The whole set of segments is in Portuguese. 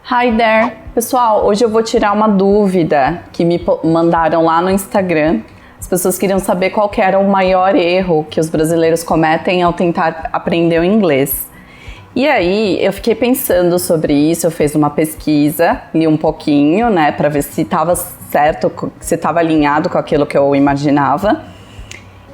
Hi there! Pessoal, hoje eu vou tirar uma dúvida que me mandaram lá no Instagram. As pessoas queriam saber qual que era o maior erro que os brasileiros cometem ao tentar aprender o inglês. E aí eu fiquei pensando sobre isso, eu fiz uma pesquisa, li um pouquinho, né, para ver se estava certo, se estava alinhado com aquilo que eu imaginava.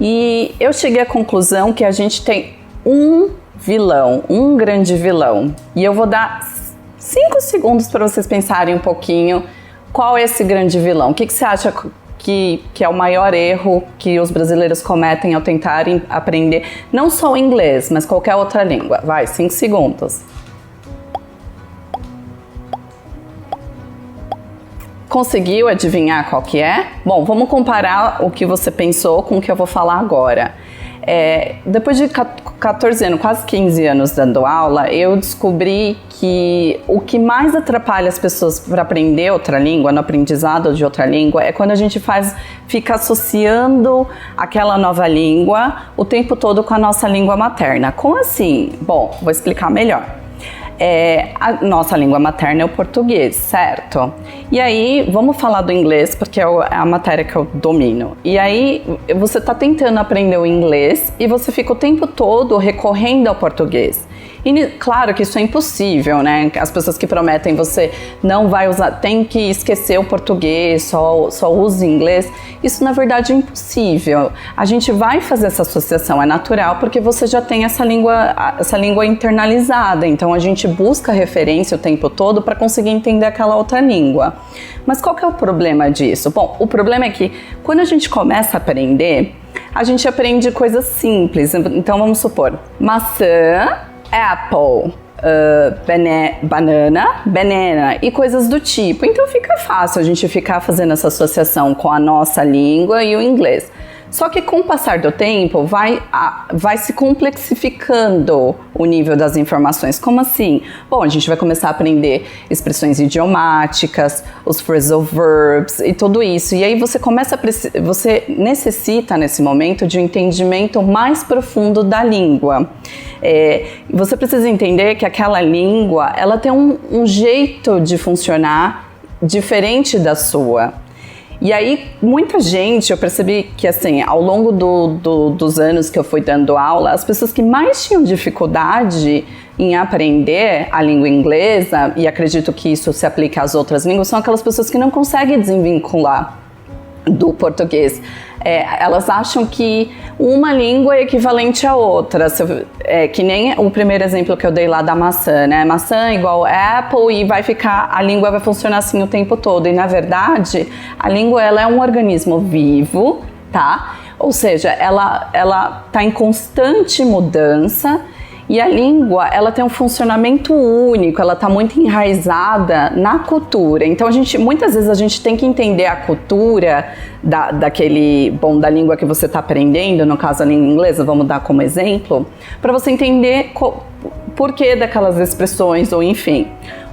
E eu cheguei à conclusão que a gente tem um vilão, um grande vilão. E eu vou dar 5 segundos para vocês pensarem um pouquinho qual é esse grande vilão. O que você acha que é o maior erro que os brasileiros cometem ao tentarem aprender não só o inglês, mas qualquer outra língua? Vai, 5 segundos. Conseguiu adivinhar qual que é? Bom, vamos comparar o que você pensou com o que eu vou falar agora. Depois de 14 anos, quase 15 anos dando aula, eu descobri que o que mais atrapalha as pessoas para aprender outra língua, no aprendizado de outra língua, é quando a gente fica associando aquela nova língua o tempo todo com a nossa língua materna. Como assim? Bom, vou explicar melhor. A nossa língua materna é o português, certo? E aí, vamos falar do inglês, porque é a matéria que eu domino. E aí, você está tentando aprender o inglês e você fica o tempo todo recorrendo ao português. E claro que isso é impossível, né? As pessoas que prometem você não vai usar, tem que esquecer o português, só use inglês. Isso na verdade é impossível. A gente vai fazer essa associação, é natural, porque você já tem essa língua internalizada. Então a gente busca referência o tempo todo para conseguir entender aquela outra língua. Mas qual que é o problema disso? Bom, o problema é que quando a gente começa a aprender, a gente aprende coisas simples. Então vamos supor, maçã, apple, banana e coisas do tipo. Então fica fácil a gente ficar fazendo essa associação com a nossa língua e o inglês. Só que com o passar do tempo vai se complexificando o nível das informações. Como assim? Bom, a gente vai começar a aprender expressões idiomáticas, os phrasal verbs e tudo isso. E aí você necessita nesse momento de um entendimento mais profundo da língua. Você precisa entender que aquela língua, ela tem um jeito de funcionar diferente da sua. E aí, muita gente, eu percebi que assim, ao longo dos anos que eu fui dando aula, as pessoas que mais tinham dificuldade em aprender a língua inglesa, e acredito que isso se aplica às outras línguas, são aquelas pessoas que não conseguem desvincular do português. Elas acham que uma língua é equivalente à outra, que nem o primeiro exemplo que eu dei lá da maçã, né? Maçã igual apple e a língua vai funcionar assim o tempo todo. E na verdade, a língua ela é um organismo vivo, tá? Ou seja, ela tá em constante mudança. E a língua, ela tem um funcionamento único, ela está muito enraizada na cultura. Então, muitas vezes a gente tem que entender a cultura da língua que você está aprendendo, no caso a língua inglesa, vamos dar como exemplo, para você entender por que daquelas expressões, ou enfim.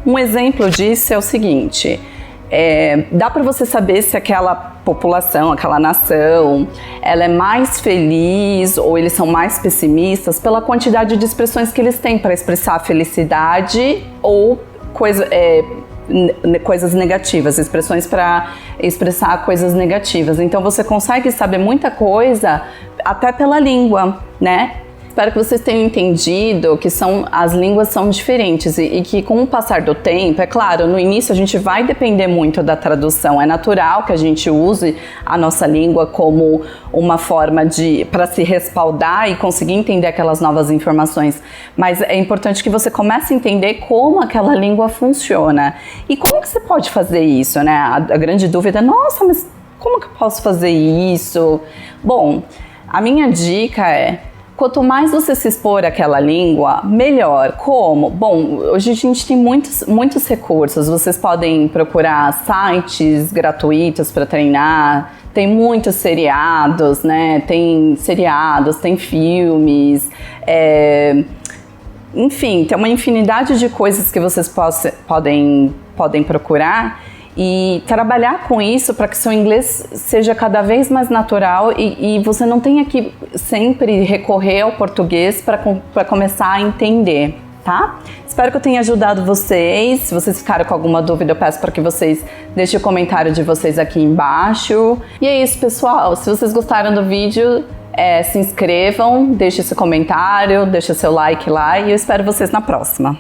Um exemplo disso é o seguinte, dá para você saber se aquela população, aquela nação, ela é mais feliz ou eles são mais pessimistas pela quantidade de expressões que eles têm para expressar felicidade ou coisas negativas, expressões para expressar coisas negativas. Então você consegue saber muita coisa até pela língua, né? Espero que vocês tenham entendido que as línguas são diferentes e que com o passar do tempo, é claro, no início a gente vai depender muito da tradução, é natural que a gente use a nossa língua como uma forma para se respaldar e conseguir entender aquelas novas informações, mas é importante que você comece a entender como aquela língua funciona. E como que você pode fazer isso, né? A grande dúvida é, nossa, mas como que eu posso fazer isso? Bom, a minha dica é, quanto mais você se expor àquela língua, melhor. Como? Bom, hoje a gente tem muitos recursos. Vocês podem procurar sites gratuitos para treinar. Tem muitos seriados, né? Tem filmes. Enfim, tem uma infinidade de coisas que vocês podem procurar. E trabalhar com isso para que seu inglês seja cada vez mais natural e você não tenha que sempre recorrer ao português para começar a entender. tá? Espero que eu tenha ajudado vocês. Se vocês ficaram com alguma dúvida, eu peço para que vocês deixem o comentário de vocês aqui embaixo. E é isso, pessoal. Se vocês gostaram do vídeo, se inscrevam, deixem seu comentário, deixem seu like lá e eu espero vocês na próxima.